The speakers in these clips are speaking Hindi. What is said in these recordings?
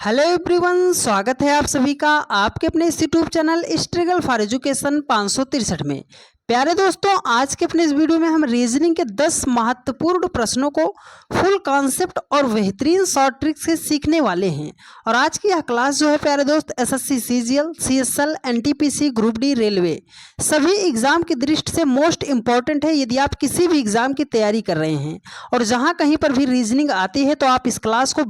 हेलो एवरीवन, स्वागत है आप सभी का आपके अपने इस YouTube channel struggle for education 563 में। प्यारे दोस्तों, आज के अपने इस वीडियो में हम रीजनिंग के 10 महत्वपूर्ण प्रश्नों को फुल कॉन्सेप्ट और बेहतरीन शॉर्ट ट्रिक्स से सीखने वाले हैं। और आज की यह क्लास जो है प्यारे दोस्त SSC CGL, CSL, NTPC, group D, railway सभी एग्जाम की दृष्टि से मोस्ट इंपॉर्टेंट है। यदि आप किसी भी एग्जाम की तैयारी कर रहे हैं और जहां कहीं पर भी रीजनिंग आती है तो आप इस क्लास को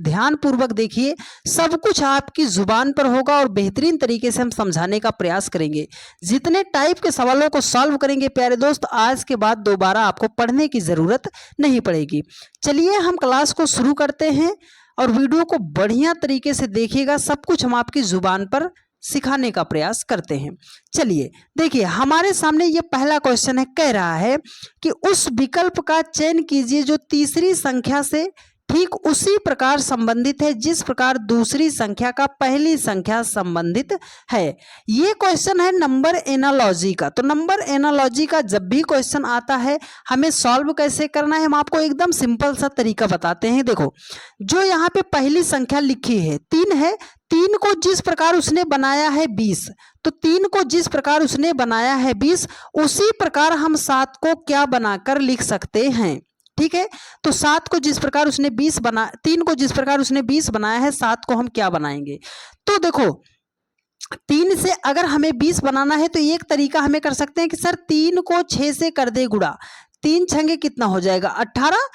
ध्यान पूर्वक देखिए। सब कुछ आपकी जुबान पर होगा और बेहतरीन तरीके से हम समझाने का प्रयास करेंगे। जितने टाइप के सवालों को सॉल्व करेंगे प्यारे दोस्त, आज के बाद दोबारा आपको पढ़ने की ज़रूरत नहीं पड़ेगी। चलिए हम क्लास को शुरू करते हैं और वीडियो को बढ़िया तरीके से देखिएगा। सब कुछ हम आपकी जुबान पर सिखाने का प्रयास करते हैं। चलिए देखिए, हमारे सामने ये पहला क्वेश्चन है। कह रहा है कि उस विकल्प का चयन कीजिए जो तीसरी संख्या से ठीक उसी प्रकार संबंधित है जिस प्रकार दूसरी संख्या का पहली संख्या संबंधित है। ये क्वेश्चन है नंबर एनालॉजी का। तो नंबर एनालॉजी का जब भी क्वेश्चन आता है हमें सॉल्व कैसे करना है, हम आपको एकदम सिंपल सा तरीका बताते हैं। देखो, जो यहाँ पे पहली संख्या लिखी है 3 है, 3 को जिस प्रकार उसने बनाया है 20, तो 3 को जिस प्रकार उसने बनाया है 20, उसी प्रकार हम 7 को क्या बनाकर लिख सकते हैं। ठीक है, तो 7 को जिस प्रकार उसने 20 बना 3 को जिस प्रकार उसने 20 बनाया है, 7 को हम क्या बनाएंगे। तो देखो, 3 से अगर हमें 20 बनाना है तो एक तरीका हमें कर सकते हैं कि सर 3 को 6 से कर दे गुणा, 3 छंगे कितना हो जाएगा 18,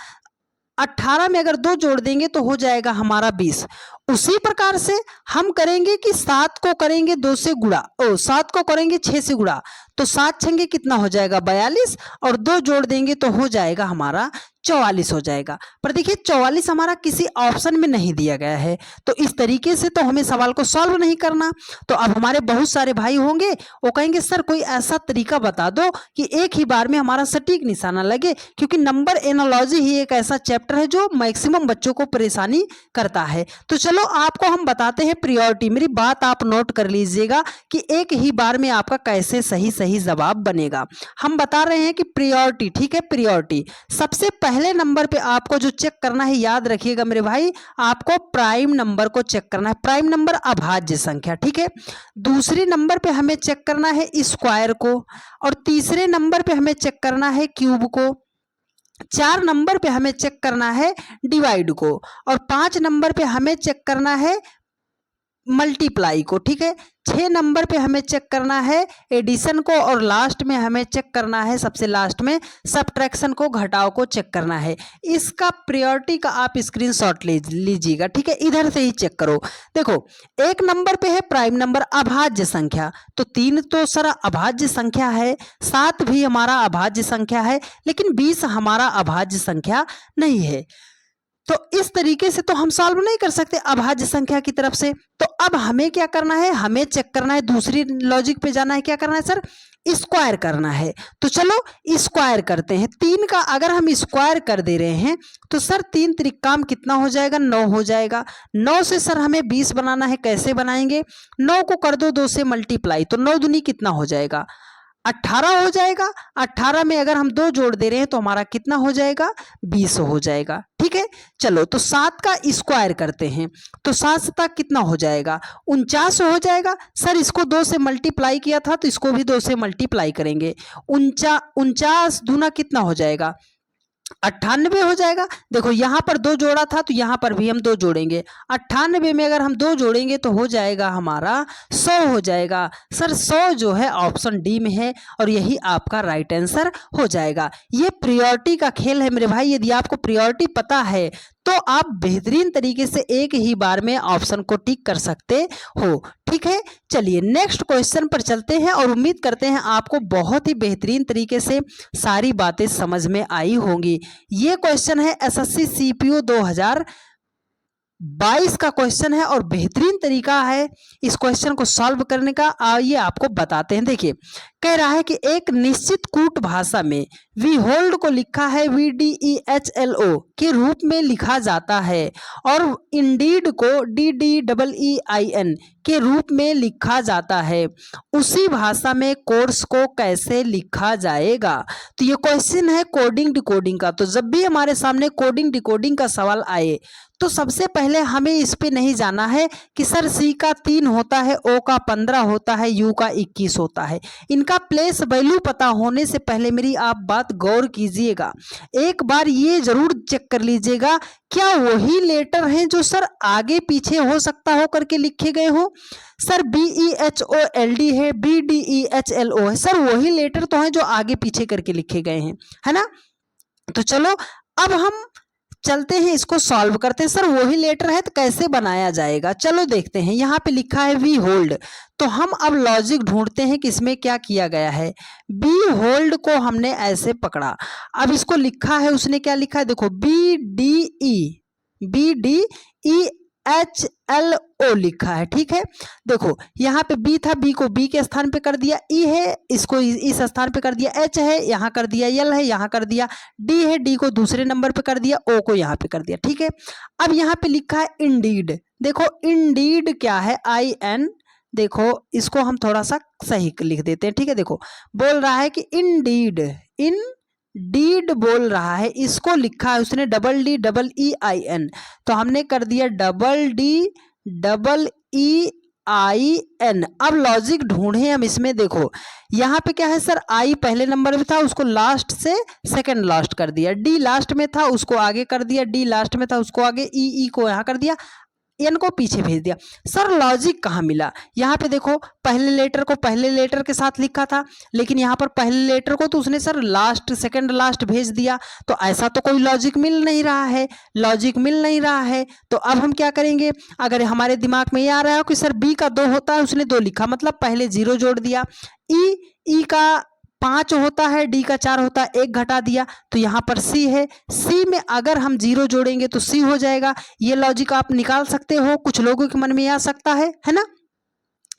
18 में अगर 2 जोड़ देंगे तो हो जाएगा हमारा 20। उसी प्रकार से हम करेंगे कि 7 को करेंगे 2 से गुणा, 7 को करेंगे 6 से गुणा, तो 7 छंगे कितना हो जाएगा 42, और 2 जोड़ देंगे तो हो जाएगा हमारा 44 हो जाएगा। पर देखिए 44 हमारा किसी ऑप्शन में नहीं दिया गया है, तो इस तरीके से तो हमें सवाल को सॉल्व नहीं करना। तो अब हमारे बहुत सारे भाई होंगे, वो कहेंगे सर कोई ऐसा तरीका बता दो कि एक ही बार में हमारा सटीक निशाना लगे, क्योंकि नंबर एनालॉजी ही एक ऐसा चैप्टर है जो मैक्सिमम बच्चों को परेशानी करता है। तो चलो आपको हम बताते हैं प्रायोरिटी। मेरी बात आप नोट कर लीजिएगा कि एक ही बार में आपका कैसे सही जवाब बनेगा। हम बता रहे हैं कि प्रायोरिटी, ठीक है, प्रायोरिटी सबसे पहले नंबर पे आपको जो चेक करना है, याद रखिएगा मेरे भाई, आपको प्राइम नंबर को चेक करना है। प्राइम नंबर अभाज्य संख्या, ठीक है। दूसरे नंबर पे हमें चेक करना है स्क्वायर को, और तीसरे नंबर पे हमें चेक करना है क्यूब को, 4 नंबर पे हमें चेक करना है डिवाइड को, और 5 नंबर पे हमें चेक करना है मल्टीप्लाई को, ठीक है। 6 नंबर पे हमें चेक करना है एडिशन को, और लास्ट में हमें चेक करना है, सबसे लास्ट में सब्ट्रैक्शन को, घटाव को चेक करना है। इसका प्रायोरिटी का आप स्क्रीनशॉट ले लीजिएगा, ठीक है। इधर से ही चेक करो। देखो, 1 नंबर पे है प्राइम नंबर अभाज्य संख्या, तो 3 तो सर अभाज्य संख्या है, 7 भी हमारा अभाज्य संख्या है, लेकिन 20 हमारा अभाज्य संख्या नहीं है। तो इस तरीके से तो हम सॉल्व नहीं कर सकते अभाज्य संख्या की तरफ से। तो अब हमें क्या करना है, हमें चेक करना है, दूसरी लॉजिक पे जाना है। क्या करना है सर, स्क्वायर करना है। तो चलो स्क्वायर करते हैं। 3 का अगर हम स्क्वायर कर दे रहे हैं तो सर 3 त्रिकाम कितना हो जाएगा 9 हो जाएगा। 9 से सर हमें 20 बनाना है, कैसे बनाएंगे, 9 को कर दो 2 से मल्टीप्लाई, तो 9 दूनी कितना हो जाएगा 18 हो जाएगा। 18 में अगर हम 2 जोड़ दे रहे हैं तो हमारा कितना हो जाएगा 20 हो जाएगा, ठीक है। चलो, तो 7 का स्क्वायर करते हैं, तो 7 सता कितना हो जाएगा 49 हो जाएगा। सर इसको 2 से मल्टीप्लाई किया था तो इसको भी 2 से मल्टीप्लाई करेंगे। 49 दूना कितना हो जाएगा 98 हो जाएगा। देखो यहाँ पर 2 जोड़ा था तो यहाँ पर भी हम 2 जोड़ेंगे। 98 में अगर हम 2 जोड़ेंगे तो हो जाएगा हमारा 100 हो जाएगा। सर 100 जो है ऑप्शन डी में है, और यही आपका राइट आंसर हो जाएगा। ये प्रायोरिटी का खेल है मेरे भाई। यदि आपको प्रायोरिटी पता है तो आप बेहतरीन तरीके से एक ही बार में ऑप्शन को टिक कर सकते हो, ठीक है। चलिए नेक्स्ट क्वेश्चन पर चलते हैं, और उम्मीद करते हैं आपको बहुत ही बेहतरीन तरीके से सारी बातें समझ में आई होंगी। ये क्वेश्चन है एसएससी सीपीओ 2022 का क्वेश्चन है, और बेहतरीन तरीका है इस क्वेश्चन को सॉल्व करने का। आइए आपको बताते हैं। देखिए, कह रहा है कि एक निश्चित कूट भाषा में वी होल्ड को लिखा है VDEHLO के रूप में लिखा जाता है, और इंडीड को DDEEIN के रूप में लिखा जाता है। उसी भाषा में कोर्स को कैसे लिखा जाएगा। तो ये क्वेश्चन है कोडिंग डिकोडिंग का। तो जब भी हमारे सामने कोडिंग डिकोडिंग का सवाल आए तो सबसे पहले हमें इस पे नहीं जाना है कि सर सी का 3 होता है, ओ का 15 होता है, यू का 21 होता है। इनका प्लेस वैल्यू पता होने से पहले मेरी आप बात गौर कीजिएगा। एक बार ये जरूर चेक कर लीजिएगा, क्या वही लेटर हैं जो सर आगे पीछे हो सकता हो करके लिखे गए हो। सर BEHOLD है, BDEHLO है, सर वही लेटर तो हैं जो आगे पीछे करके लिखे गए हैं, है ना। तो चलो अब हम चलते हैं, इसको सॉल्व करते हैं। सर वही लेटर है तो कैसे बनाया जाएगा, चलो देखते हैं। यहाँ पे लिखा है वी होल्ड, तो हम अब लॉजिक ढूंढते हैं कि इसमें क्या किया गया है। बी होल्ड को हमने ऐसे पकड़ा, अब इसको लिखा है, उसने क्या लिखा है देखो, BDEHLO लिखा है, ठीक है। देखो यहाँ पे बी था, बी को बी के स्थान पे कर दिया, ई है इसको इस स्थान पे कर दिया, एच है यहाँ कर दिया, एल है यहाँ कर दिया, डी है डी को दूसरे नंबर पे कर दिया, ओ को यहाँ पे कर दिया, ठीक है। अब यहाँ पे लिखा है इंडीड, देखो इंडीड क्या है, IN, देखो इसको हम थोड़ा सा सही लिख देते हैं, ठीक है। देखो बोल रहा है कि इंडीड, डीड बोल रहा है, इसको लिखा है उसने DEEIN, तो हमने कर दिया DEEIN। अब लॉजिक ढूंढे हम इसमें, देखो यहाँ पे क्या है सर, आई पहले नंबर में था, उसको लास्ट से सेकंड लास्ट कर दिया, डी लास्ट में था उसको आगे कर दिया, डी लास्ट में था उसको आगे, ई को यहाँ कर दिया, एन को पीछे भेज दिया। सर लॉजिक कहाँ मिला, यहाँ पे देखो पहले लेटर को पहले लेटर के साथ लिखा था, लेकिन यहाँ पर पहले लेटर को तो उसने सर लास्ट सेकंड लास्ट भेज दिया, तो ऐसा तो कोई लॉजिक मिल नहीं रहा है, लॉजिक मिल नहीं रहा है। तो अब हम क्या करेंगे, अगर हमारे दिमाग में ये आ रहा है कि सर बी का 2 होता है, उसने 2 लिखा मतलब पहले 0 जोड़ दिया, ई का 5 होता है, डी का 4 होता है, 1 घटा दिया, तो यहाँ पर सी है, सी में अगर हम 0 जोड़ेंगे तो सी हो जाएगा। ये लॉजिक आप निकाल सकते हो, कुछ लोगों के मन में आ सकता है ना।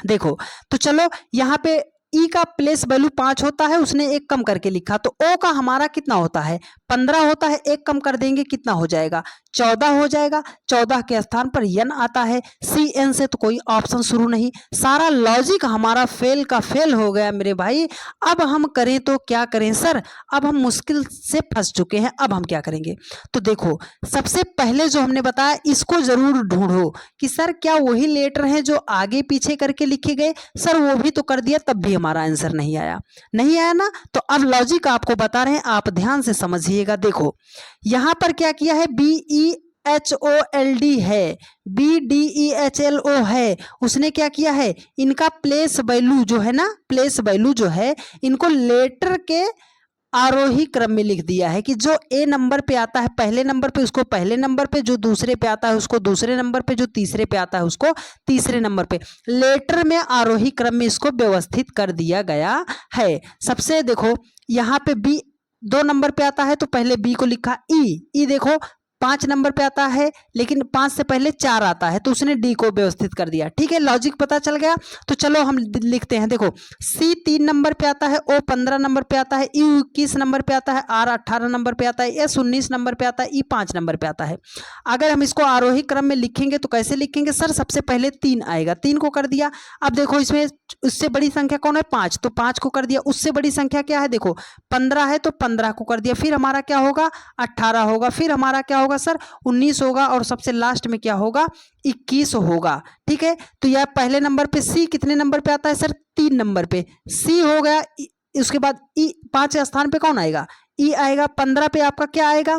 देखो तो चलो यहाँ पे ई का प्लेस वैल्यू 5 होता है, उसने 1 कम करके लिखा, तो ओ का हमारा कितना होता है 15 होता है, 1 कम कर देंगे कितना हो जाएगा 14 हो जाएगा, 14 के स्थान पर एन आता है, CN से तो कोई ऑप्शन शुरू नहीं, सारा लॉजिक हमारा फेल का फेल हो गया मेरे भाई। अब हम करें तो क्या करें सर, अब हम मुश्किल से फंस चुके हैं, अब हम क्या करेंगे। तो देखो सबसे पहले जो हमने बताया इसको जरूर ढूंढो कि सर क्या वही लेटर हैं जो आगे पीछे करके लिखे गए, सर वो भी तो कर दिया तब भी हमारा आंसर नहीं आया, नहीं आया ना। तो अब लॉजिक आपको बता रहे हैं, आप ध्यान से समझिएगा। देखो यहां पर क्या किया है, BEHOLD है, BDEHLO है, उसने क्या किया है, इनका प्लेस वैल्यू जो है ना, प्लेस वैल्यू जो है इनको लेटर के आरोही क्रम में लिख दिया है कि जो ए नंबर पे आता है पहले नंबर पे उसको पहले नंबर पे, जो दूसरे पे आता है उसको दूसरे नंबर पे, जो तीसरे पे आता है उसको तीसरे नंबर पे, लेटर में आरोही क्रम में इसको व्यवस्थित कर दिया गया है। सबसे देखो यहाँ पे बी 2 नंबर पे आता है तो पहले बी को लिखा, ई देखो 5 नंबर पे आता है लेकिन 5 से पहले 4 आता है तो उसने डी को व्यवस्थित कर दिया, ठीक है। लॉजिक पता चल गया। तो चलो हम लिखते हैं, देखो सी 3 नंबर पे आता है, ओ 15 नंबर पे आता है, यू 21 नंबर पे आता है, आर 18 नंबर पे आता है, एस 19 नंबर पे आता है, ई 5 नंबर पे आता है। अगर हम इसको आरोही क्रम में लिखेंगे तो कैसे लिखेंगे सर, सबसे पहले 3 आएगा, 3 को कर दिया। अब देखो इसमें उससे बड़ी संख्या कौन है 5, तो 5 को कर दिया। उससे बड़ी संख्या क्या है, देखो 15 है तो 15 को कर दिया, फिर हमारा क्या होगा 18 होगा, फिर हमारा क्या होगा सर 19 होगा, और सबसे लास्ट में क्या होगा 21 होगा, ठीक है। तो यह पहले नंबर पे सी कितने नंबर पे आता है सर 3 नंबर पे, सी हो गया। उसके बाद ई 5 स्थान पे कौन आएगा, ई आएगा। 15 पे आपका क्या आएगा,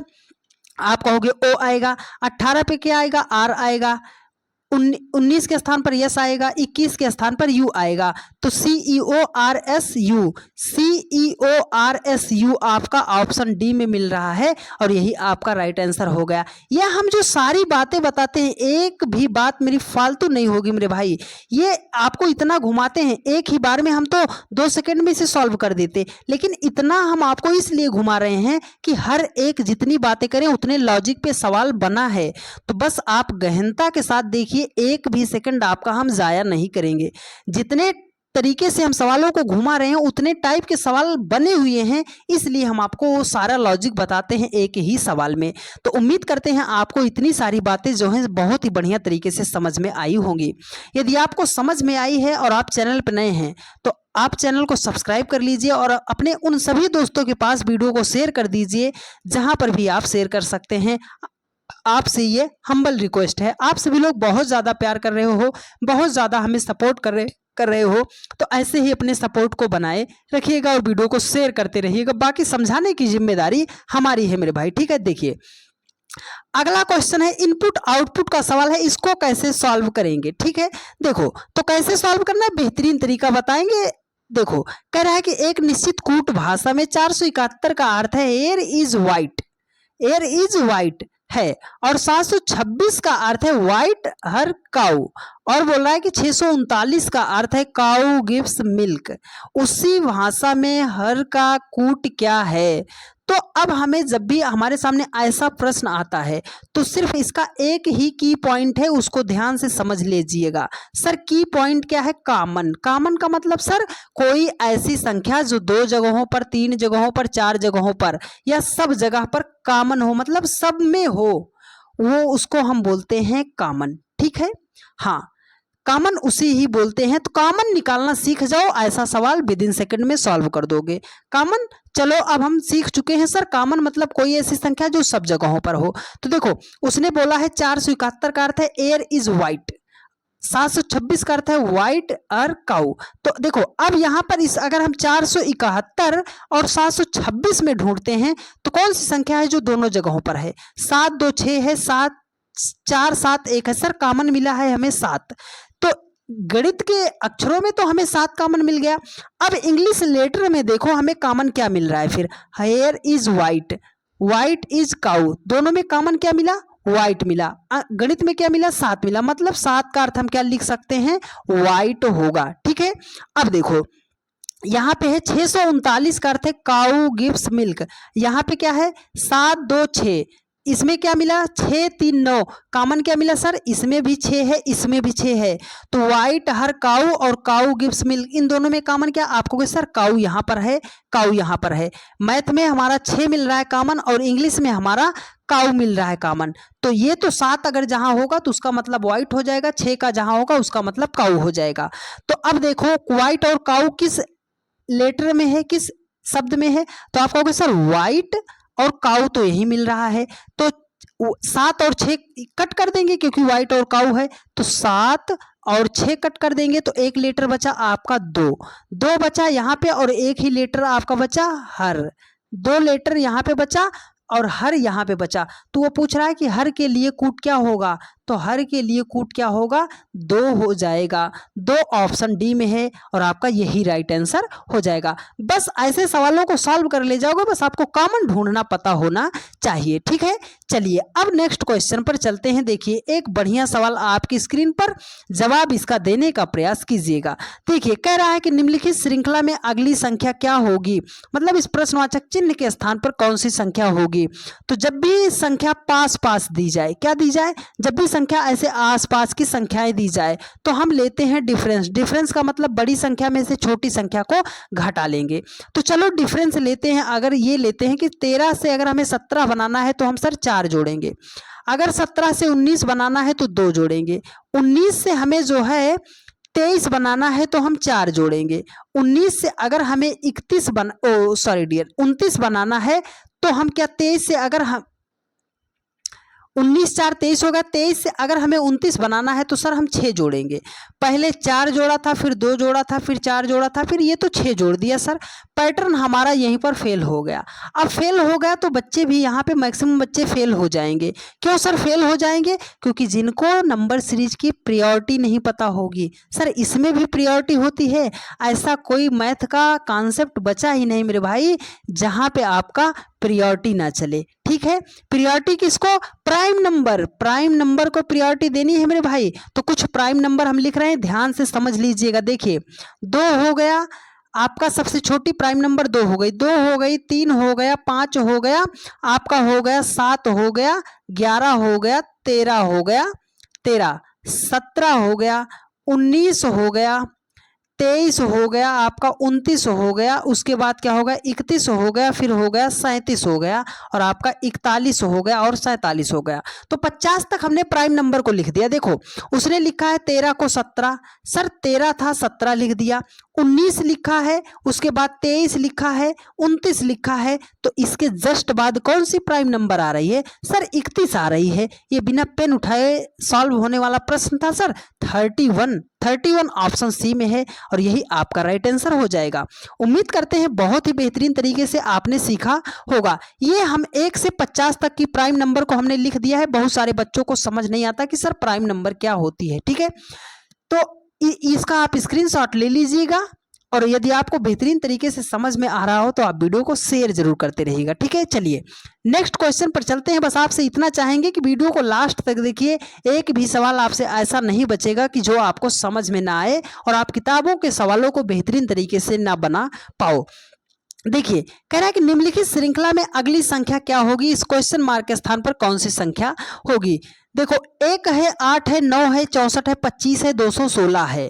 आप कहोगे ओ आएगा। 18 पे क्या आएगा, आर आएगा। 19 के स्थान पर यस आएगा, 21 के स्थान पर यू आएगा। तो CEORSU, CEORSU आपका ऑप्शन डी में मिल रहा है और यही आपका राइट आंसर हो गया। यह हम जो सारी बातें बताते हैं एक भी बात मेरी फालतू नहीं होगी मेरे भाई, ये आपको इतना घुमाते हैं, एक ही बार में हम तो 2 सेकंड में इसे सॉल्व कर देते, लेकिन इतना हम आपको इसलिए घुमा रहे हैं कि हर एक जितनी बातें करें उतने लॉजिक पे सवाल बना है। तो बस आप गहनता के साथ देखिए, एक भी सेकंड आपका हम जाया नहीं करेंगे। जितने तरीके से हम सवालों को घुमा रहे हैं उतने टाइप के सवाल बने हुए हैं, इसलिए हम आपको वो सारा लॉजिक बताते हैं एक ही सवाल में। तो उम्मीद करते हैं आपको इतनी सारी बातें जो हैं बहुत ही बढ़िया तरीके से समझ में आई होंगी। यदि आपको समझ में आई है और आप चैनल पर नए हैं तो आप चैनल को सब्सक्राइब कर लीजिए और अपने उन सभी दोस्तों के पास वीडियो को शेयर कर दीजिए जहां पर भी आप शेयर कर सकते हैं। आपसे ये हम्बल रिक्वेस्ट है। आप सभी लोग बहुत ज़्यादा प्यार कर रहे हो, बहुत ज़्यादा हमें सपोर्ट कर रहे हो, तो ऐसे ही अपने सपोर्ट को बनाए रखिएगा और वीडियो को शेयर करते रहिएगा। बाकी समझाने की जिम्मेदारी हमारी है मेरे भाई, ठीक है। देखिए अगला क्वेश्चन है इनपुट आउटपुट का सवाल है, इसको कैसे सॉल्व करेंगे, ठीक है। देखो तो कैसे सॉल्व करना है, बेहतरीन तरीका बताएंगे। देखो कह रहा है कि एक निश्चित कूट भाषा में 471 का अर्थ है air is white, air is white है, और 726 का अर्थ है वाइट हर काऊ, और बोल रहा है कि 639 का अर्थ है काऊ गिव्स मिल्क। उसी भाषा में हर का कूट क्या है। तो अब हमें जब भी हमारे सामने ऐसा प्रश्न आता है तो सिर्फ इसका एक ही की पॉइंट है, उसको ध्यान से समझ लीजिएगा। सर की पॉइंट क्या है, कॉमन। कॉमन का मतलब सर कोई ऐसी संख्या जो 2 जगहों पर, 3 जगहों पर, 4 जगहों पर या सब जगह पर कॉमन हो, मतलब सब में हो, वो उसको हम बोलते हैं कॉमन, ठीक है। हाँ कॉमन उसी ही बोलते हैं। तो कॉमन निकालना सीख जाओ, ऐसा सवाल विद इन सेकंड में सॉल्व कर दोगे। कॉमन चलो अब हम सीख चुके हैं। सर कॉमन मतलब कोई ऐसी संख्या जो सब जगहों पर हो। तो देखो उसने बोला है 471 का अर्थ है एयर इज वाइट, 726 का अर्थ है वाइट और काऊ। तो देखो अब यहाँ पर इस अगर हम 471 और 726 में ढूंढते हैं तो कौन सी संख्या है जो दोनों जगहों पर है। 7 2 6 है, 7 4 7 1 है। सर कॉमन मिला है हमें 7। तो गणित के अक्षरों में तो हमें 7 कॉमन मिल गया। अब इंग्लिश लेटर में देखो हमें कॉमन क्या मिल रहा है फिर, hair is white, white is cow, दोनों में कॉमन क्या मिला, वाइट मिला। गणित में क्या मिला, 7 मिला, मतलब 7 का अर्थ हम क्या लिख सकते हैं, वाइट होगा, ठीक है। अब देखो यहाँ पे है 639 का अर्थ है काऊ गिव्स मिल्क, यहाँ पे क्या है 7 2 6, इसमें क्या मिला 6 3 9, कॉमन क्या मिला सर, इसमें भी 6 है, इसमें भी 6 है। तो वाइट हर काऊ और काऊ गिव्स मिल्क, इन दोनों में कॉमन क्या, आपको क्या सर काऊ यहाँ पर है, काऊ यहाँ पर है। मैथ में हमारा 6 मिल रहा है कॉमन और इंग्लिश में हमारा काऊ मिल रहा है कॉमन। तो ये तो 7 अगर जहाँ होगा तो उसका मतलब वाइट हो जाएगा, 6 का जहाँ होगा उसका मतलब काऊ हो जाएगा। तो अब देखो वाइट और काऊ किस लेटर में है, किस शब्द में है, तो आप कहोगे सर वाइट और काऊ तो यही मिल रहा है। तो 7 और 6 कट कर देंगे क्योंकि वाइट और काऊ है, तो 7 और 6 कट कर देंगे तो एक लेटर बचा आपका 2 बचा यहाँ पे और एक ही लेटर आपका बचा हर, 2 लेटर यहाँ पे बचा और हर यहाँ पे बचा। तो वो पूछ रहा है कि हर के लिए कूट क्या होगा, तो हर के लिए कूट क्या होगा, 2 हो जाएगा। 2 ऑप्शन डी में है और आपका यही राइट आंसर हो जाएगा। बस ऐसे सवालों को सॉल्व कर ले जाओगे, बस आपको कॉमन ढूंढना पता होना चाहिए, ठीक है। चलिए अब नेक्स्ट क्वेश्चन पर चलते हैं। देखिए एक बढ़िया सवाल आपकी स्क्रीन पर, जवाब इसका देने का प्रयास कीजिएगा। देखिए कह रहा है कि निम्नलिखित श्रृंखला में अगली संख्या क्या होगी, मतलब इस प्रश्नवाचक चिन्ह के स्थान पर कौन सी संख्या होगी। तो जब भी संख्या पास पास दी जाए, क्या दी जाए, जब भी संख्या ऐसे आसपास की संख्याएं दी जाए तो हम लेते हैं डिफरेंस। डिफरेंस का मतलब बड़ी संख्या में से छोटी संख्या को घटा लेंगे। तो चलो डिफरेंस लेते हैं। अगर ये लेते हैं कि 13 से अगर हमें 17 बनाना है तो हम सर 4 जोड़ेंगे, अगर 17 से 19 बनाना है तो 2 जोड़ेंगे, 19 से हमें जो है 23 बनाना है तो हम 4 जोड़ेंगे, 19 से अगर हमें 29 बनाना है तो हम क्या 23 से अगर हम 19 4 23 होगा, 23 से अगर हमें 29 बनाना है तो सर हम 6 जोड़ेंगे। पहले 4 जोड़ा था, फिर 2 जोड़ा था, फिर 4 जोड़ा था, फिर ये तो 6 जोड़ दिया। सर पैटर्न हमारा यहीं पर फेल हो गया। अब फेल हो गया तो बच्चे भी यहाँ पे मैक्सिमम बच्चे फेल हो जाएंगे। क्यों सर फेल हो जाएंगे, क्योंकि जिनको नंबर सीरीज की प्रायोरिटी नहीं पता होगी। सर इसमें भी प्रायोरिटी होती है, ऐसा कोई मैथ का कॉन्सेप्ट बचा ही नहीं मेरे भाई जहाँ पे आपका प्रायोरिटी ना चले, ठीक है। प्रायोरिटी किसको, प्राइम नंबर को प्रायोरिटी देनी है मेरे भाई। तो कुछ प्राइम नंबर हम लिख रहे हैं, ध्यान से समझ लीजिएगा। देखिए 2 हो गया आपका, सबसे छोटी प्राइम नंबर 2 हो गई, 2 हो गई, 3 हो गया, 5 हो गया आपका, हो गया 7 हो गया, 11 हो गया, 13 हो गया, 17 हो गया, 19 हो गया, 23 हो गया आपका, 29 हो गया, उसके बाद क्या होगा 31 हो गया, फिर हो गया 37 हो गया और आपका 41 हो गया और 47 हो गया। तो 50 तक हमने प्राइम नंबर को लिख दिया। देखो उसने लिखा है 13 को 17, सर 13 था 17 लिख दिया, 19 लिखा है, उसके बाद 23 लिखा है, 29 लिखा है, तो इसके जस्ट बाद कौन सी प्राइम नंबर आ रही है सर? 31 आ रही है। ये बिना पेन उठाए सॉल्व होने वाला प्रश्न था सर। 31 ऑप्शन सी में है और यही आपका राइट आंसर हो जाएगा। उम्मीद करते हैं बहुत ही बेहतरीन तरीके से आपने सीखा होगा। ये हम 1 से 50 तक की प्राइम नंबर को हमने लिख दिया है। बहुत सारे बच्चों को समझ नहीं आता कि सर प्राइम नंबर क्या होती है, ठीक है। तो इसका आप स्क्रीनशॉट ले लीजिएगा और यदि आपको बेहतरीन तरीके से समझ में आ रहा हो तो आप वीडियो को शेयर जरूर करते रहिएगा, ठीक है। चलिए नेक्स्ट क्वेश्चन पर चलते हैं। बस आपसे इतना चाहेंगे कि वीडियो को लास्ट तक देखिए। एक भी सवाल आपसे ऐसा नहीं बचेगा कि जो आपको समझ में ना आए और आप किताबों के सवालों को बेहतरीन तरीके से ना बना पाओ। देखिए कह रहा है कि निम्नलिखित श्रृंखला में अगली संख्या क्या होगी? इस क्वेश्चन मार्क के स्थान पर कौन सी संख्या होगी? देखो 1 है, 8 है, 9 है, 64 है, 25 है, 216 है।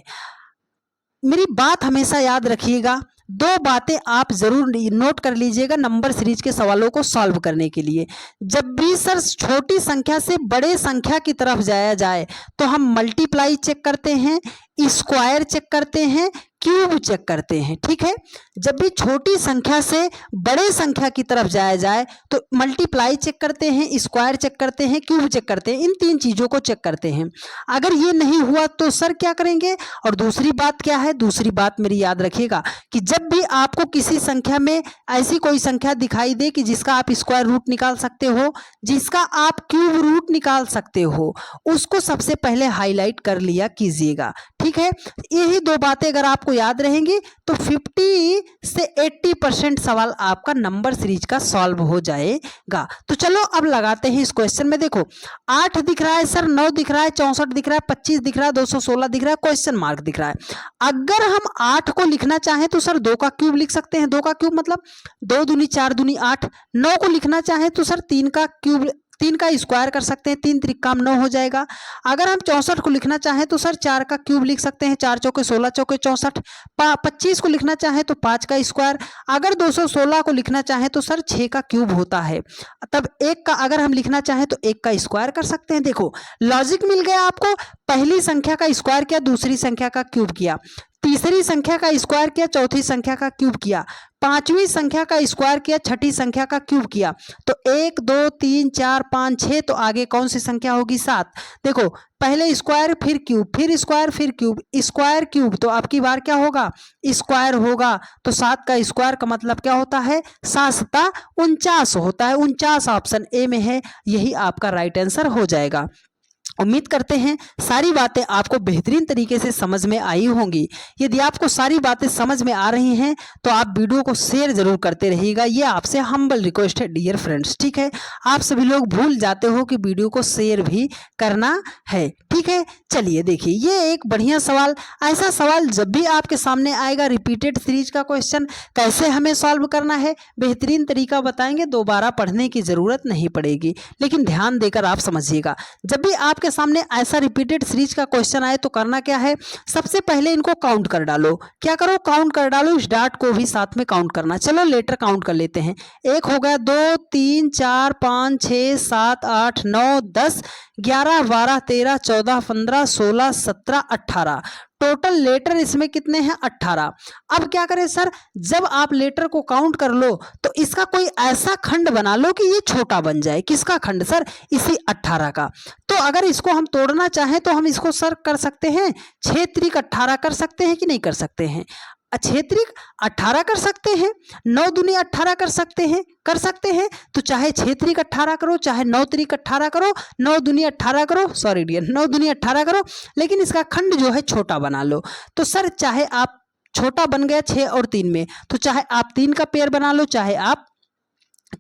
मेरी बात हमेशा याद रखिएगा, दो बातें आप जरूर नोट कर लीजिएगा नंबर सीरीज के सवालों को सॉल्व करने के लिए। जब भी सर छोटी संख्या से बड़े संख्या की तरफ जाया जाए तो हम मल्टीप्लाई चेक करते हैं, स्क्वायर चेक करते हैं, क्यूब चेक करते हैं, ठीक है। जब भी छोटी संख्या से बड़े संख्या की तरफ जाया जाए तो मल्टीप्लाई चेक करते हैं, स्क्वायर चेक करते हैं, क्यूब चेक करते हैं, इन 3 चीजों को चेक करते हैं। अगर ये नहीं हुआ तो सर क्या करेंगे? और दूसरी बात क्या है? दूसरी बात मेरी याद रखिएगा कि जब भी आपको किसी संख्या में ऐसी कोई संख्या दिखाई दे कि जिसका आप स्क्वायर रूट निकाल सकते हो, जिसका आप क्यूब रूट निकाल सकते हो, उसको सबसे पहले हाईलाइट कर लिया कीजिएगा, ठीक है। यही दो बातें अगर आपको याद रहेंगी तो 50 से 80% सवाल आपका नंबर सीरीज का सॉल्व हो जाएगा। तो चलो अब लगाते हैं इस क्वेश्चन में। देखो 8 दिख रहा है सर, 9 दिख रहा है, 64 दिख रहा है, 25 दिख रहा है, 216 दिख रहा है, क्वेश्चन मार्क दिख रहा है। अगर हम 8 को लिखना चाहें तो सर 2 का क्यूब लिख सकते हैं। 2 का क्यूब मतलब 2 दूनी 4 दूनी 8। 9 को लिखना चाहें तो सर 3 का क्यूब, 3 का स्क्वायर कर सकते हैं, 3 त्रिक काम 9 हो जाएगा। अगर हम 64 को लिखना चाहें तो सर 4 का क्यूब लिख सकते हैं, 4 चौके 16 चौके 64। 25 को लिखना चाहें तो 5 का स्क्वायर। अगर 216 को लिखना चाहें तो सर 6 का क्यूब होता है। तब 1 का अगर हम लिखना चाहें तो 1 का स्क्वायर कर सकते हैं। देखो लॉजिक मिल गया आपको। पहली संख्या का स्क्वायर किया, दूसरी संख्या का क्यूब किया, तीसरी संख्या का स्क्वायर किया, चौथी संख्या का क्यूब किया, पांचवी संख्या का स्क्वायर किया, छठी संख्या का क्यूब किया। तो 1 2 3 4 5 6, तो आगे कौन सी संख्या होगी? 7। देखो पहले स्क्वायर फिर क्यूब, फिर स्क्वायर फिर क्यूब, स्क्वायर क्यूब, तो अब की बार क्या होगा? स्क्वायर होगा। तो 7 का स्क्वायर का मतलब क्या होता है? 7 7 49 होता है। 49 ऑप्शन ए में है, यही आपका राइट आंसर हो जाएगा। उम्मीद करते हैं सारी बातें आपको बेहतरीन तरीके से समझ में आई होंगी। यदि आपको सारी बातें समझ में आ रही हैं तो आप वीडियो को शेयर जरूर करते रहिएगा। ये आपसे हम्बल रिक्वेस्ट है डियर फ्रेंड्स, ठीक है। आप सभी लोग भूल जाते हो कि वीडियो को शेयर भी करना है, ठीक है। चलिए देखिए ये एक बढ़िया सवाल, ऐसा सवाल जब भी आपके सामने आएगा रिपीटेड सीरीज का क्वेश्चन, कैसे हमें सॉल्व करना है बेहतरीन तरीका बताएंगे, दोबारा पढ़ने की जरूरत नहीं पड़ेगी। लेकिन ध्यान देकर आप समझिएगा, जब भी आपके सामने ऐसा रिपीटेड सीरीज का क्वेश्चन आए तो करना क्या है? सबसे पहले इनको काउंट कर डालो। क्या करो? काउंट कर डालो। इस डाट को भी साथ में काउंट करना। चलो लेटर काउंट कर लेते हैं। 1 हो गया, 2 3 4 5 6 7 8 9 10 11 12 13 14 15 16 17 18। टोटल लेटर इसमें कितने हैं? 18। अब क्या करें सर? जब आप लेटर को काउंट कर लो तो इसका कोई ऐसा खंड बना लो कि ये छोटा बन जाए। किसका खंड सर? इसी 18 का। तो अगर इसको हम तोड़ना चाहें तो हम इसको सर कर सकते हैं 6 त्रिक 18 कर सकते हैं कि नहीं कर सकते हैं? 6 त्रिक 18 कर सकते हैं, 9 दूनी 18 कर सकते हैं, कर सकते हैं। तो चाहे 6 त्रिक 18 करो, चाहे 9 त्रिक 18 करो, 9 दूनी 18 करो, सॉरी डियर 9 दूनी 18 करो, लेकिन इसका खंड जो है छोटा बना लो। तो सर चाहे आप छोटा बन गया 6 और 3 में, तो चाहे आप 3 का पेयर बना लो, चाहे आप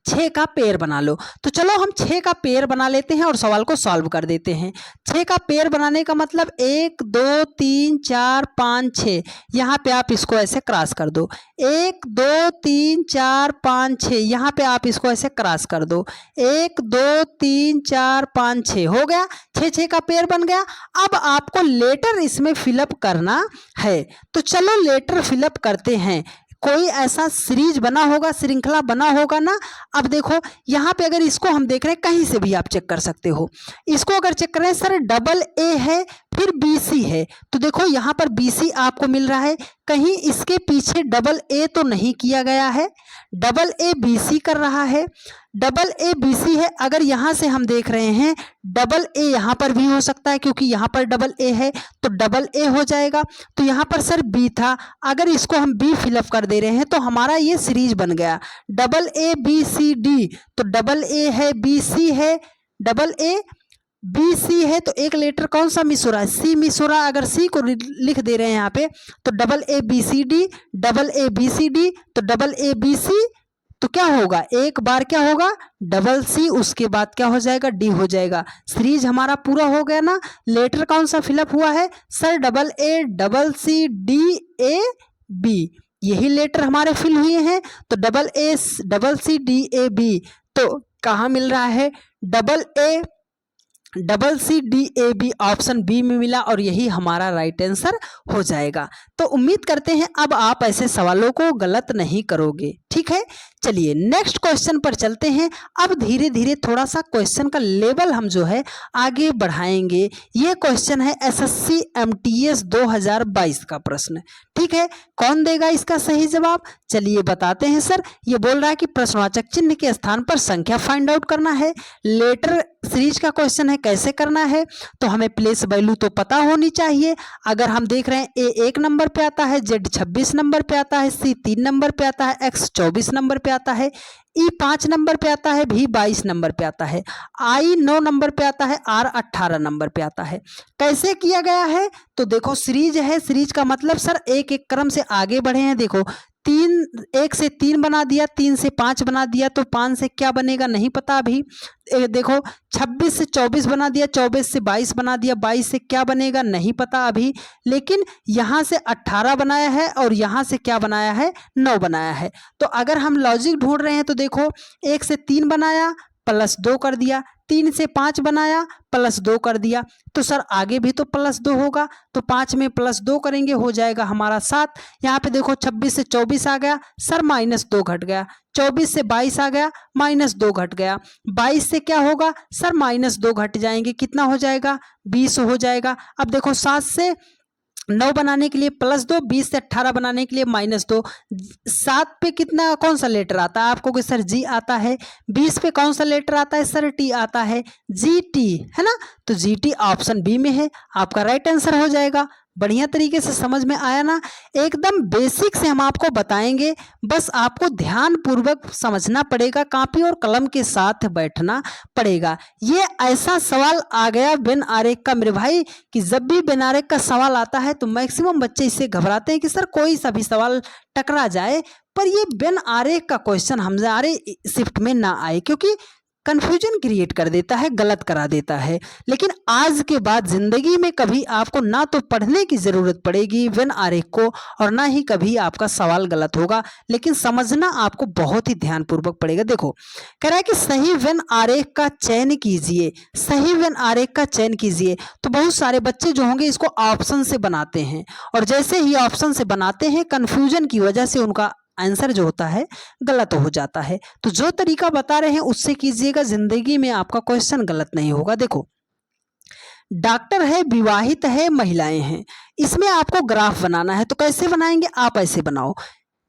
6 का पेयर बना लो। तो चलो हम 6 का पेयर बना लेते हैं और सवाल को सॉल्व कर देते हैं। 6 का पेयर बनाने का मतलब 1 2 3 4 5 6, यहाँ पे आप इसको ऐसे क्रॉस कर दो। 1 2 3 4 5 6, यहाँ पे आप इसको ऐसे क्रॉस कर दो। 1 2 3 4 5 6 हो गया, 6 का पेयर बन गया। अब आपको लेटर इसमें फिलअप करना है। तो चलो लेटर फिलअप करते हैं। कोई ऐसा सीरीज बना होगा, श्रृंखला बना होगा ना। अब देखो यहाँ पे अगर इसको हम देख रहे हैं, कहीं से भी आप चेक कर सकते हो। इसको अगर चेक करें सर, डबल ए है फिर BC है, तो देखो यहाँ पर BC आपको मिल रहा है, कहीं इसके पीछे डबल ए तो नहीं किया गया है, डबल ए BC कर रहा है, डबल ए BC है। अगर यहाँ से हम देख रहे हैं डबल ए यहाँ पर भी हो सकता है, क्योंकि यहाँ पर डबल ए है तो डबल ए हो जाएगा। तो यहाँ पर सर B था, अगर इसको हम B फिलअप कर दे रहे हैं तो हमारा ये सीरीज बन गया डबल ए BCD। तो डबल ए है, BC है, डबल ए BC है, तो एक लेटर कौन सा मिस हो रहा है, C मिस हो रहा है। अगर C को लिख दे रहे हैं यहाँ पे तो double A BCD, double A BCD, तो डबल ए BC, तो क्या होगा, एक बार क्या होगा डबल C, उसके बाद क्या हो जाएगा D हो जाएगा। सीरीज हमारा पूरा हो गया ना। लेटर कौन सा फिलअप हुआ है sir, double A double C D A B, यही लेटर हमारे फिल हुए हैं। तो double A double C D A B, तो कहाँ मिल रहा है, double A double C D A B, option B में मिला और यही हमारा राइट आंसर हो जाएगा। तो उम्मीद करते हैं अब आप ऐसे सवालों को गलत नहीं करोगे, ठीक है। चलिए नेक्स्ट क्वेश्चन पर चलते हैं। अब धीरे धीरे थोड़ा सा क्वेश्चन का लेवल हम जो है आगे बढ़ाएंगे। ये क्वेश्चन है SSC MTS 2022 का प्रश्न, ठीक है। कौन देगा इसका सही जवाब, चलिए बताते हैं सर। ये बोल रहा है कि प्रश्नवाचक चिन्ह के स्थान पर संख्या फाइंड आउट करना है। लेटर सीरीज का क्वेश्चन है, कैसे करना है, तो हमें प्लेस वैल्यू तो पता होनी चाहिए। अगर हम देख रहे हैं A 1 नंबर पे आता है, Z 26 नंबर पे आता है, C 3 नंबर पे आता है, X 24 नंबर पे आता है, E 5 नंबर पे आता है, V 22 नंबर पे आता है, I 9 नंबर पे आता है, R 18 नंबर पे आता है। कैसे किया गया है, तो देखो सीरीज है, सीरीज का मतलब सर एक एक क्रम से आगे बढ़े हैं। देखो 1 से 3 बना दिया, 3 से 5 बना दिया, तो 5 से क्या बनेगा नहीं पता अभी। देखो 26 से 24 बना दिया, 24 से 22 बना दिया, 22 से क्या बनेगा नहीं पता अभी। लेकिन यहाँ से 18 बनाया है और यहाँ से क्या बनाया है 9 बनाया है। तो अगर हम लॉजिक ढूंढ रहे हैं तो देखो 1 से 3 बनाया प्लस 2 कर दिया, 3 से 5 बनाया प्लस 2 कर दिया, तो सर आगे भी तो प्लस 2 होगा, तो 5 में प्लस 2 करेंगे हो जाएगा हमारा 7। यहाँ पे देखो 26 से 24 आ गया सर, -2 घट गया, 24 से 22 आ गया -2 घट गया, 22 से क्या होगा सर -2 घट जाएंगे, कितना हो जाएगा 20 हो जाएगा। अब देखो 7 से 9 बनाने के लिए +2, 20 से 18 बनाने के लिए -2, 7 पे कितना कौन सा लेटर आता है आपको कि सर G आता है, 20 पे कौन सा लेटर आता है सर T आता है, GT है ना। तो GT ऑप्शन बी में है, आपका राइट आंसर हो जाएगा। बढ़िया तरीके से समझ में आया ना। एकदम बेसिक से हम आपको बताएंगे, बस आपको ध्यान पूर्वक समझना पड़ेगा, कॉपी और कलम के साथ बैठना पड़ेगा। ये ऐसा सवाल आ गया वेन आरेख का मेरे भाई कि जब भी वेन आरेख का सवाल आता है तो मैक्सिमम बच्चे इससे घबराते हैं कि सर कोई सा भी सवाल टकरा जाए, पर ये वेन आरेख का क्वेश्चन हमारे शिफ्ट में ना आए, क्योंकि कंफ्यूजन क्रिएट कर देता है, गलत करा देता है। लेकिन आज के बाद जिंदगी में कभी आपको ना तो पढ़ने की जरूरत पड़ेगी वेन आरेख को और ना ही कभी आपका सवाल गलत होगा, लेकिन समझना आपको बहुत ही ध्यानपूर्वक पड़ेगा। देखो कह रहा है कि सही वेन आरेख का चयन कीजिए, सही वेन आरेख का चयन कीजिए। तो बहुत सारे बच्चे जो होंगे इसको ऑप्शन से बनाते हैं, और जैसे ही ऑप्शन से बनाते हैं कंफ्यूजन की वजह से उनका आंसर जो होता है गलत हो जाता है। तो जो तरीका बता रहे हैं उससे कीजिएगा, जिंदगी में आपका क्वेश्चन गलत नहीं होगा। देखो डॉक्टर है, विवाहित है, महिलाएं हैं, इसमें आपको ग्राफ बनाना है। तो कैसे बनाएंगे, आप ऐसे बनाओ,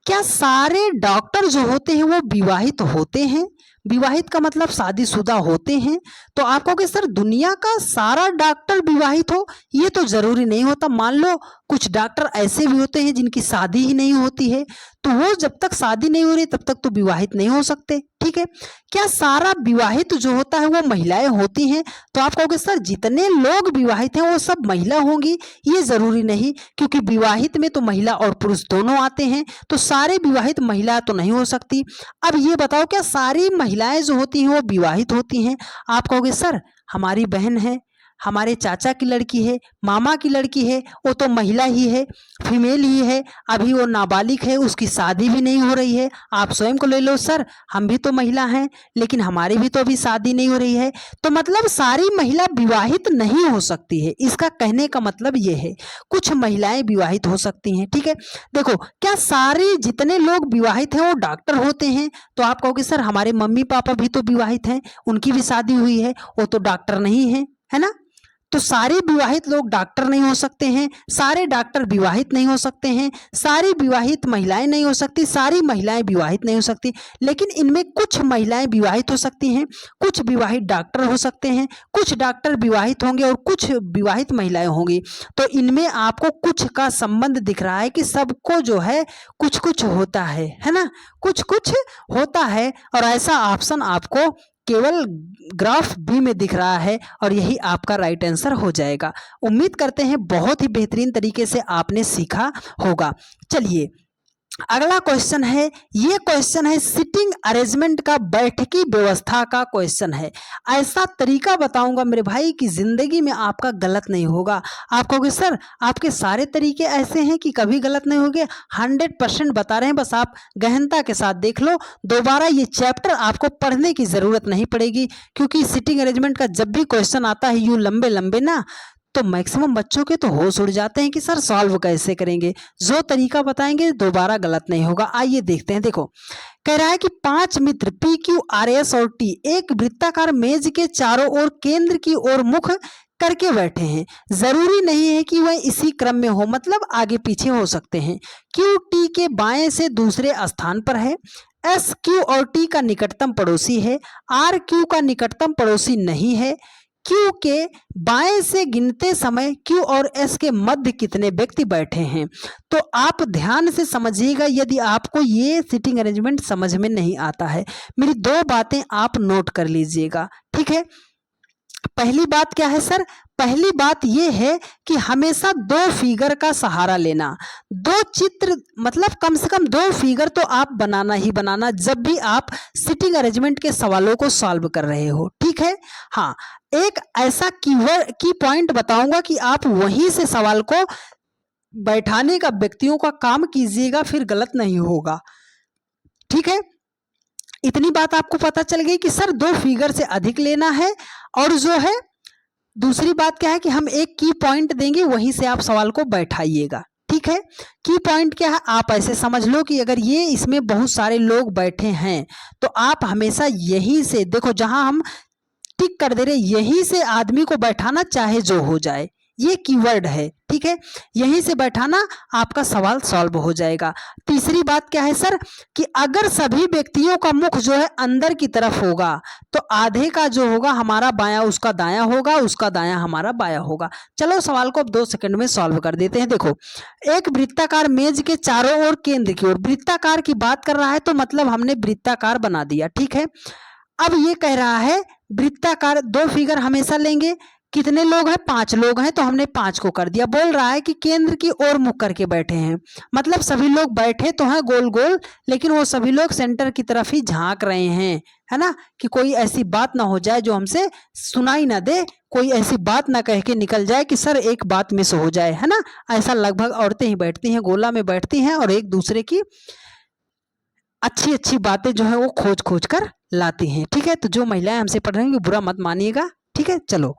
क्या सारे डॉक्टर जो होते हैं वो विवाहित होते हैं, विवाहित का मतलब शादीशुदा होते हैं। तो आप कहोगे सर दुनिया का सारा डॉक्टर विवाहित हो, ये तो जरूरी नहीं होता। मान लो कुछ डॉक्टर ऐसे भी होते हैं जिनकी शादी ही नहीं होती है, तो वो जब तक शादी नहीं हो रही तब तक तो विवाहित नहीं हो सकते, ठीक है। क्या सारा विवाहित जो होता है वो महिलाएं होती हैं, तो आप कहोगे सर जितने लोग विवाहित हैं वो सब महिला होंगी, ये जरूरी नहीं, क्योंकि विवाहित में तो महिला और पुरुष दोनों आते हैं, तो सारे विवाहित महिला तो नहीं हो सकती। अब ये बताओ क्या सारी महिलाएं जो होती हैं वो विवाहित होती हैं, आप कहोगे सर हमारी बहन है, हमारे चाचा की लड़की है, मामा की लड़की है, वो तो महिला ही है, फीमेल ही है, अभी वो नाबालिग है, उसकी शादी भी नहीं हो रही है। आप स्वयं को ले लो सर, हम भी तो महिला हैं लेकिन हमारी भी तो अभी शादी नहीं हो रही है। तो मतलब सारी महिला विवाहित नहीं हो सकती है, इसका कहने का मतलब ये है। कुछ महिलाएं विवाहित हो सकती हैं, ठीक है। देखो, क्या सारे जितने लोग विवाहित हैं वो डॉक्टर होते हैं? तो आप कहोगे सर हमारे मम्मी पापा भी तो विवाहित हैं, उनकी भी शादी हुई है, वो तो डॉक्टर नहीं है ना। तो सारे विवाहित लोग डॉक्टर नहीं हो सकते हैं, सारे डॉक्टर विवाहित नहीं हो सकते हैं, सारी विवाहित महिलाएं नहीं हो सकती, सारी महिलाएं विवाहित नहीं हो सकती। लेकिन इनमें कुछ महिलाएं विवाहित हो सकती हैं, कुछ विवाहित डॉक्टर हो सकते हैं, कुछ डॉक्टर विवाहित होंगे और कुछ विवाहित महिलाएं होंगी। तो इनमें आपको कुछ का संबंध दिख रहा है कि सबको जो है कुछ कुछ होता है ना, कुछ कुछ होता है। और ऐसा ऑप्शन आपको केवल ग्राफ बी में दिख रहा है और यही आपका राइट आंसर हो जाएगा। उम्मीद करते हैं बहुत ही बेहतरीन तरीके से आपने सीखा होगा। चलिए अगला क्वेश्चन है, ये क्वेश्चन है सिटिंग अरेंजमेंट का, बैठकी व्यवस्था का क्वेश्चन है। ऐसा तरीका बताऊंगा मेरे भाई कि जिंदगी में आपका गलत नहीं होगा। आप कहोगे सर आपके सारे तरीके ऐसे हैं कि कभी गलत नहीं होंगे। 100% बता रहे हैं, बस आप गहनता के साथ देख लो। दोबारा ये चैप्टर आपको पढ़ने की जरूरत नहीं पड़ेगी, क्योंकि सिटिंग अरेंजमेंट का जब भी क्वेश्चन आता है यूं लंबे लंबे ना, तो मैक्सिमम बच्चों के तो होश उड़ जाते हैं कि सर सॉल्व कैसे करेंगे। जो तरीका बताएंगे दोबारा गलत नहीं होगा। आइए देखते हैं। देखो, कह रहा है कि 5 मित्र पी क्यू आर एस और टी एक वृत्ताकार मेज के चारों ओर केंद्र की ओर मुख करके बैठे हैं। जरूरी नहीं है कि वह इसी क्रम में हो, मतलब आगे पीछे हो सकते हैं। क्यू टी के बाएं से दूसरे स्थान पर है। एस क्यू और टी का निकटतम पड़ोसी है। आर क्यू का निकटतम पड़ोसी नहीं है। क्यू के बाएं से गिनते समय क्यू और एस के मध्य कितने व्यक्ति बैठे हैं। तो आप ध्यान से समझिएगा, यदि आपको ये सिटिंग अरेंजमेंट समझ में नहीं आता है, मेरी 2 बातें आप नोट कर लीजिएगा, ठीक है। पहली बात क्या है सर? पहली बात यह है कि हमेशा 2 फिगर का सहारा लेना। 2 चित्र मतलब कम से कम 2 फिगर तो आप बनाना ही बनाना जब भी आप सिटिंग अरेंजमेंट के सवालों को सॉल्व कर रहे हो, ठीक है। हाँ, एक ऐसा कीवर्ड की पॉइंट बताऊंगा कि आप वहीं से सवाल को बैठाने का, व्यक्तियों का काम कीजिएगा, फिर गलत नहीं होगा, ठीक है। इतनी बात आपको पता चल गई कि सर 2 फिगर से अधिक लेना है। और जो है दूसरी बात क्या है कि हम एक की पॉइंट देंगे, वहीं से आप सवाल को बैठाइएगा, ठीक है। की पॉइंट क्या है? आप ऐसे समझ लो कि अगर ये इसमें बहुत सारे लोग बैठे हैं तो आप हमेशा यहीं से देखो, जहां हम टिक कर दे रहे यहीं से आदमी को बैठाना, चाहे जो हो जाए, ये कीवर्ड है, ठीक है। यहीं से बैठाना, आपका सवाल सॉल्व हो जाएगा। तीसरी बात क्या है सर कि अगर सभी व्यक्तियों का मुख जो है अंदर की तरफ होगा तो आधे का जो होगा हमारा बायां उसका दायां होगा, उसका दायां हमारा बायां होगा। चलो सवाल को अब 2 सेकंड में सॉल्व कर देते हैं। देखो, एक वृत्ताकार मेज के चारों ओर केंद्र की ओर, वृत्ताकार की बात कर रहा है तो मतलब हमने वृत्ताकार बना दिया, ठीक है। अब ये कह रहा है वृत्ताकार 2 फिगर हमेशा लेंगे। कितने लोग हैं? 5 लोग हैं, तो हमने 5 को कर दिया। बोल रहा है कि केंद्र की ओर मुख करके बैठे हैं, मतलब सभी लोग बैठे तो हैं गोल गोल, लेकिन वो सभी लोग सेंटर की तरफ ही झांक रहे हैं, है ना, कि कोई ऐसी बात ना हो जाए जो हमसे सुनाई ना दे, कोई ऐसी बात ना कह के निकल जाए कि सर एक बात मिस हो जाए, है ना। ऐसा लगभग औरतें ही बैठती हैं, गोला में बैठती हैं और एक दूसरे की अच्छी अच्छी बातें जो है वो खोज खोज कर लाती हैं, ठीक है। तो जो महिलाएं हमसे पढ़ रही हैं बुरा मत मानिएगा, ठीक है। चलो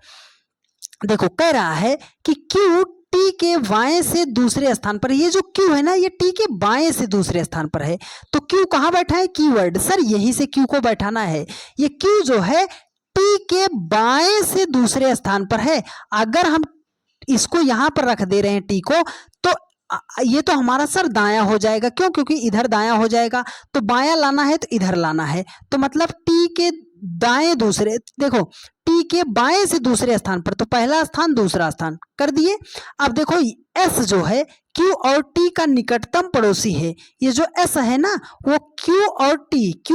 देखो, कह रहा है कि क्यू टी के बाएं से दूसरे स्थान पर, ये जो क्यू है ना ये टी के बाएं से दूसरे स्थान पर है। तो क्यू कहाँ बैठा है? कीवर्ड, सर यहीं से क्यू को बैठाना है। ये क्यू जो है टी के बाएं से दूसरे स्थान पर है। अगर हम इसको यहां पर रख दे रहे हैं टी को, तो ये तो हमारा सर दायां हो जाएगा। क्यों? क्योंकि इधर दायां हो जाएगा, तो बायां लाना है तो इधर लाना है, तो मतलब टी के दाएं दूसरे, देखो टी के बाएं से दूसरे स्थान पर, तो पहला स्थान दूसरा स्थान कर दिए। अब देखो एस जो है क्यू और टी का निकटतम पड़ोसी है। ये जो एस है ना वो क्यू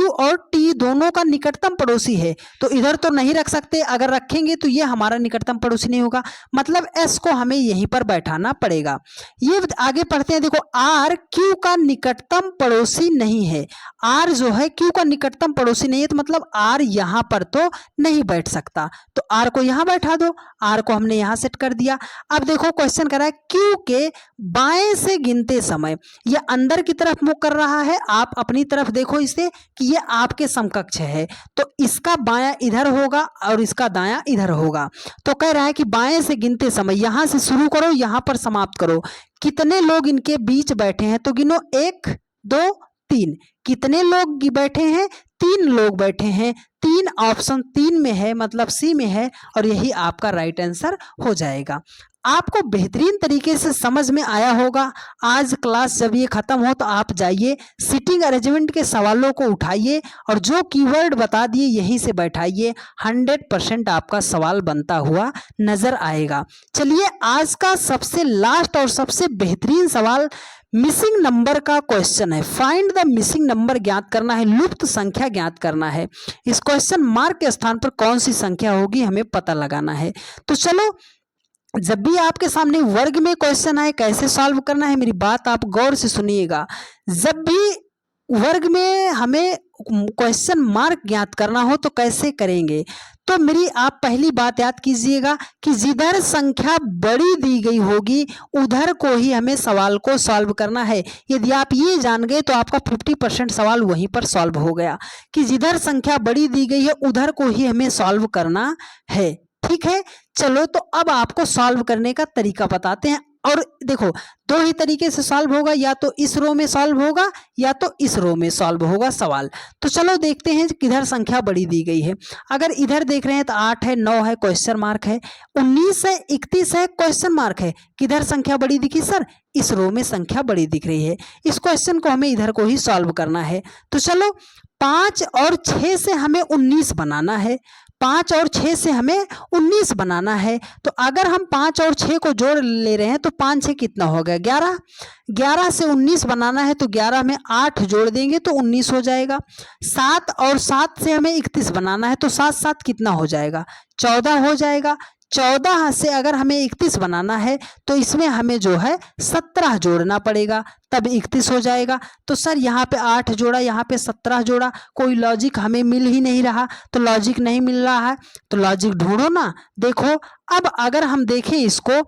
और टी दोनों का निकटतम पड़ोसी है, तो इधर तो नहीं रख सकते, अगर रखेंगे तो ये हमारा निकटतम पड़ोसी नहीं होगा, मतलब एस को हमें यहीं पर बैठाना पड़ेगा। ये आगे पढ़ते हैं। देखो, आर क्यू का निकटतम पड़ोसी नहीं है। आर जो है क्यू का निकटतम पड़ोसी नहीं है, तो मतलब आर यहां पर तो नहीं बैठ सकता। आता, तो आर को यहाँ बैठा दो, आर को हमने यहाँ सेट कर दिया। अब देखो क्वेश्चन कर रहा है क्यू के बाएं से गिनते समय, ये अंदर की तरफ मुख कर रहा है, आप अपनी तरफ देखो इसे कि ये आपके समकक्ष है, तो इसका बायां इधर होगा और इसका दायां इधर होगा। तो कह रहा है कि बाएं से गिनते समय, यहां से शुरू करो यहां पर समाप्त करो, कितने लोग इनके बीच बैठे हैं, तो गिनो 1 2 3। कितने लोग बैठे हैं, 3 लोग बैठे हैं, 3 ऑप्शन 3 में है, मतलब सी में है, और यही आपका राइट आंसर हो जाएगा। आपको बेहतरीन तरीके से समझ में आया होगा। आज क्लास जब ये खत्म हो तो आप जाइए सिटिंग अरेंजमेंट के सवालों को उठाइए और जो कीवर्ड बता दिए यहीं से बैठाइए, 100% आपका सवाल बनता हुआ नजर आएगा। चलिए आज का सबसे लास्ट और सबसे बेहतरीन सवाल मिसिंग नंबर का क्वेश्चन है। फाइंड द मिसिंग नंबर ज्ञात करना है, लुप्त संख्या ज्ञात करना है। इस क्वेश्चन मार्क के स्थान पर कौन सी संख्या होगी हमें पता लगाना है। तो चलो, जब भी आपके सामने वर्ग में क्वेश्चन आए कैसे सॉल्व करना है, मेरी बात आप गौर से सुनिएगा। जब भी वर्ग में हमें क्वेश्चन मार्क ज्ञात करना हो तो कैसे करेंगे, तो मेरी आप पहली बात याद कीजिएगा कि जिधर संख्या बड़ी दी गई होगी उधर को ही हमें सवाल को सॉल्व करना है। यदि आप ये जान गए तो आपका 50% सवाल वहीं पर सॉल्व हो गया कि जिधर संख्या बड़ी दी गई है उधर को ही हमें सॉल्व करना है। ठीक है, चलो तो अब आपको सॉल्व करने का तरीका बताते हैं। और देखो, 2 ही तरीके से सॉल्व होगा, या तो इस रो में सॉल्व होगा या तो इस रो में सॉल्व होगा सवाल। तो चलो देखते हैं किधर संख्या बड़ी दी गई है। अगर इधर देख रहे हैं तो 8 है, 9 है, क्वेश्चन मार्क है, 19 है, 31 है, क्वेश्चन मार्क है। किधर संख्या बड़ी दिखी सर? इस रो में संख्या बड़ी दिख रही है। इस क्वेश्चन को हमें इधर को ही सॉल्व करना है। तो चलो 5 और 6 से हमें 19 बनाना है, 5 और 6 से हमें 19 बनाना है। तो अगर हम 5 और 6 को जोड़ ले रहे हैं तो 5 6 कितना हो गया? 11। 11 से 19 बनाना है तो 11 में 8 जोड़ देंगे तो 19 हो जाएगा। 7 और 7 से हमें 31 बनाना है तो 7 7 कितना हो जाएगा? 14 हो जाएगा। 14 से अगर हमें 31 बनाना है तो इसमें हमें जो है 17 जोड़ना पड़ेगा, तब 31 हो जाएगा। तो सर यहाँ पे 8 जोड़ा, यहाँ पे 17 जोड़ा, कोई लॉजिक हमें मिल ही नहीं रहा। तो लॉजिक नहीं मिल रहा है तो लॉजिक ढूंढो ना। देखो अब अगर हम देखें इसको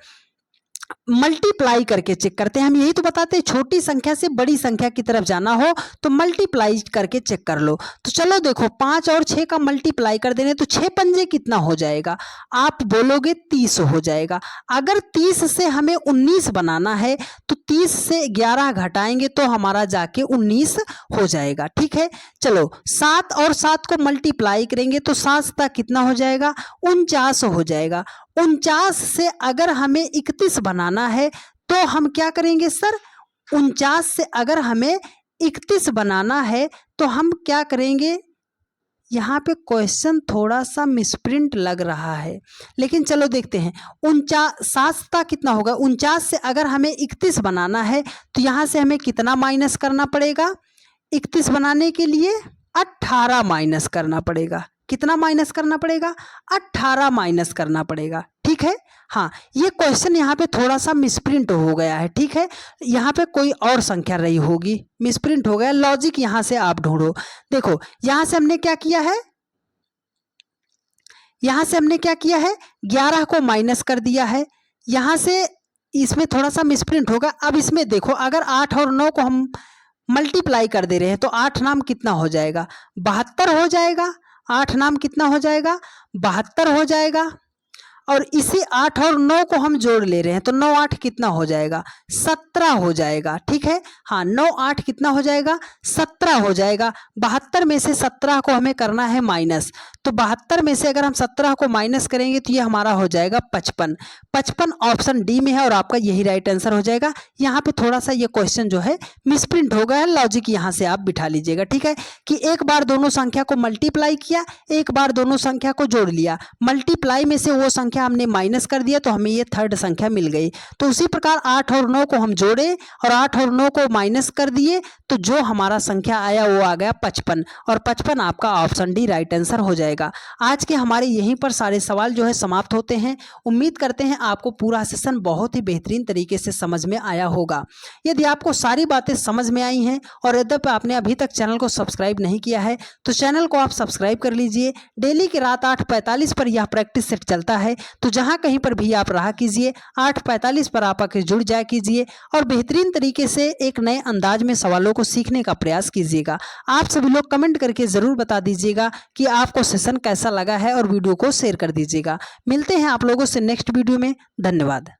मल्टीप्लाई करके चेक करते हैं। हम यही तो बताते हैं छोटी संख्या से बड़ी संख्या की तरफ जाना हो तो मल्टीप्लाई करके चेक कर लो। तो चलो देखो 5 और 6 का मल्टीप्लाई कर देने तो 6 पंजे कितना हो जाएगा? आप बोलोगे 30 हो जाएगा। अगर 30 से हमें 19 बनाना है तो 30 से 11 घटाएंगे तो हमारा जाके 19 हो जाएगा। ठीक है, चलो 7 और 7 को मल्टीप्लाई करेंगे तो 7 7 कितना हो जाएगा? 49 हो जाएगा। 49 से अगर हमें 31 बनाना है तो हम क्या करेंगे सर? 49 से अगर हमें 31 बनाना है तो हम क्या करेंगे? यहाँ पे क्वेश्चन थोड़ा सा मिसप्रिंट लग रहा है, लेकिन चलो देखते हैं। 49 कितना होगा? 49 से अगर हमें 31 बनाना है तो यहाँ से हमें कितना माइनस करना पड़ेगा? 31 बनाने के लिए 18 माइनस करना पड़ेगा। कितना माइनस करना पड़ेगा? 18 माइनस करना पड़ेगा। ठीक है, हाँ ये क्वेश्चन यहाँ पे थोड़ा सा मिसप्रिंट हो गया है। ठीक है, यहाँ पे कोई और संख्या रही होगी, मिसप्रिंट हो गया। लॉजिक यहाँ से आप ढूंढो। देखो यहाँ से हमने क्या किया है? यहाँ से हमने क्या किया है? 11 को माइनस कर दिया है। यहाँ से इसमें थोड़ा सा मिसप्रिंट होगा। अब इसमें देखो अगर 8 और 9 को हम मल्टीप्लाई कर दे रहे हैं तो 8 नाम कितना हो जाएगा? 72 हो जाएगा। 8 नाम कितना हो जाएगा? 72 हो जाएगा। और इसी 8 और 9 को हम जोड़ ले रहे हैं तो 9 8 कितना हो जाएगा? 17 हो जाएगा। ठीक है, हाँ 9 8 कितना हो जाएगा? 17 हो जाएगा। 72 में से 17 को हमें करना है माइनस, तो 72 में से अगर हम 17 को माइनस करेंगे तो ये हमारा हो जाएगा 55। 55 ऑप्शन डी में है और आपका यही राइट आंसर हो जाएगा। यहाँ पे थोड़ा सा ये क्वेश्चन जो है मिसप्रिंट हो गया है, लॉजिक यहाँ से आप बिठा लीजिएगा। ठीक है, कि एक बार दोनों संख्या को मल्टीप्लाई किया, एक बार दोनों संख्या को जोड़ लिया, मल्टीप्लाई में से वो संख्या हमने माइनस कर दिया तो हमें ये थर्ड संख्या मिल गई। तो उसी प्रकार 8 और 9 को हम जोड़े और 8 और 9 को माइनस कर दिए तो जो हमारा संख्या आया वो आ गया 55, और 55 आपका ऑप्शन डी राइट आंसर हो जाएगा। जाएगा। आज के हमारे यहीं पर सारे सवाल जो है समाप्त होते हैं। उम्मीद करते हैं आपको पूरा सेशन बहुत ही बेहतरीन तरीके से समझ में आया होगा। यदि आपको सारी बातें समझ में आई हैं और यद्यपि आपने अभी तक चैनल को सब्सक्राइब नहीं किया है तो चैनल को आप सब्सक्राइब कर लीजिए। डेली की रात 8:45 पर यह प्रैक्टिस सेट चलता है, तो जहां कहीं पर भी आप रहा कीजिए 8:45 पर आप आकर जुड़ जाया कीजिए और बेहतरीन तरीके से एक नए अंदाज में सवालों को सीखने का प्रयास कीजिएगा। आप सभी लोग कमेंट करके जरूर बता दीजिएगा कि आपको सेशन कैसा लगा है और वीडियो को शेयर कर दीजिएगा। मिलते हैं आप लोगों से नेक्स्ट वीडियो में। धन्यवाद।